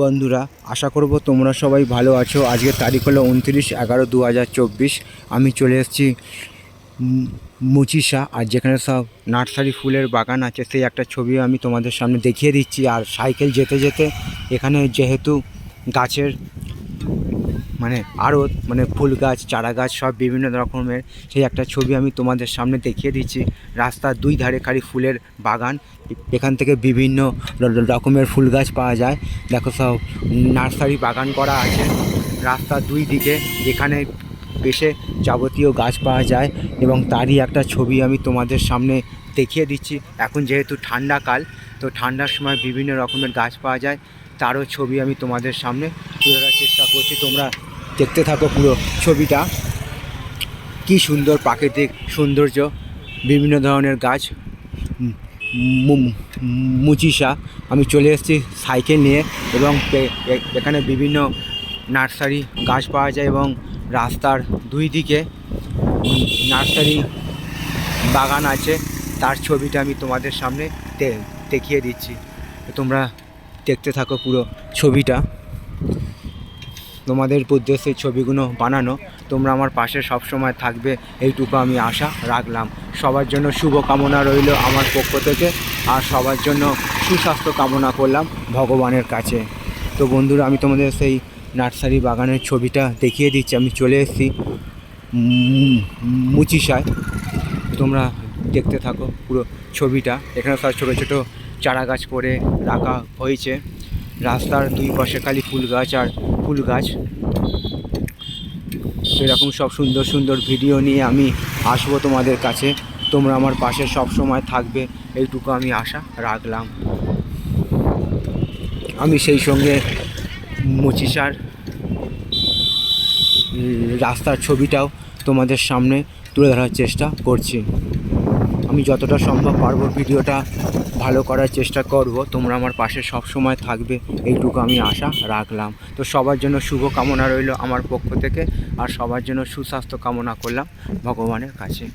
বন্ধুরা, আশা করব তোমরা সবাই ভালো আছো। আজকের তারিখ হলো 29/11/2024। আমি চলে এসেছি মুচিসা, আর যেখানে সব নার্সারি ফুলের বাগান আছে সেই একটা ছবি আমি তোমাদের সামনে দেখিয়ে দিচ্ছি। আর সাইকেল যেতে যেতে এখানে যেহেতু গাছের আরও ফুল গাছ, চারা গাছ সব বিভিন্ন রকমের, সেই একটা ছবি আমি তোমাদের সামনে দেখিয়ে দিচ্ছি। রাস্তার দুই ধারে খালি ফুলের বাগান, এখান থেকে বিভিন্ন রকমের ফুল গাছ পাওয়া যায়। দেখো সব নার্সারি বাগান করা আছে রাস্তার দুই দিকে, এখানে বেশে যাবতীয় গাছ পাওয়া যায় এবং তারই একটা ছবি আমি তোমাদের সামনে দেখিয়ে দিচ্ছি। এখন যেহেতু ঠান্ডাকাল, তো ঠান্ডার সময় বিভিন্ন রকমের গাছ পাওয়া যায়, তারও ছবি আমি তোমাদের সামনে তুলে ধরার চেষ্টা করছি। তোমরা দেখতে থাকো পুরো ছবিটা। কি সুন্দর প্রাকৃতিক সৌন্দর্য, বিভিন্ন ধরনের গাছ। মুচিসা আমি চলে এসেছি সাইকেল নিয়ে, এবং এখানে বিভিন্ন নার্সারি গাছ পাওয়া যায় এবং রাস্তার দুই দিকে নার্সারি বাগান আছে, তার ছবিটা আমি তোমাদের সামনে দেখিয়ে দিচ্ছি। তোমরা দেখতে থাকো পুরো ছবিটা। তোমাদের উদ্দেশ্যে ছবিগুলো বানানো, তোমরা আমার পাশে সব সময় থাকবে, এইটুকু আমি আশা রাখলাম। সবার জন্য শুভ কামনা রইল আমার পক্ষ থেকে, আর সবার জন্য সুস্বাস্থ্য কামনা করলাম ভগবানের কাছে। তো বন্ধুরা, আমি তোমাদের সেই নার্সারি বাগানের ছবিটা দেখিয়ে দিচ্ছি। আমি চলে এসেছি মুচিসায়, তোমরা দেখতে থাকো পুরো ছবিটা। এখানে সব ছোটো ছোটো চারা গাছ করে রাখা হয়েছে, রাস্তার দুই পাশে খালি ফুল গাছ আর ফুল গাছ। সেরকম সব সুন্দর সুন্দর ভিডিও নিয়ে আমি আসবো তোমাদের কাছে, তোমরা আমার পাশে সব সময় থাকবে, এইটুকু আমি আশা রাখলাম। আমি সেই সঙ্গে মুচিসার রাস্তার ছবিটাও তোমাদের সামনে তুলে ধরার চেষ্টা করছি। আমি যতটা সম্ভব পারবো ভিডিওটা ভালো করার চেষ্টা করব, তোমরা আমার পাশে সব সময় থাকবে, এইটুকু আমি আশা রাখলাম। তো সবার জন্য শুভ কামনা রইল আমার পক্ষ থেকে, আর সবার জন্য সুস্বাস্থ্য কামনা করলাম ভগবানের কাছে।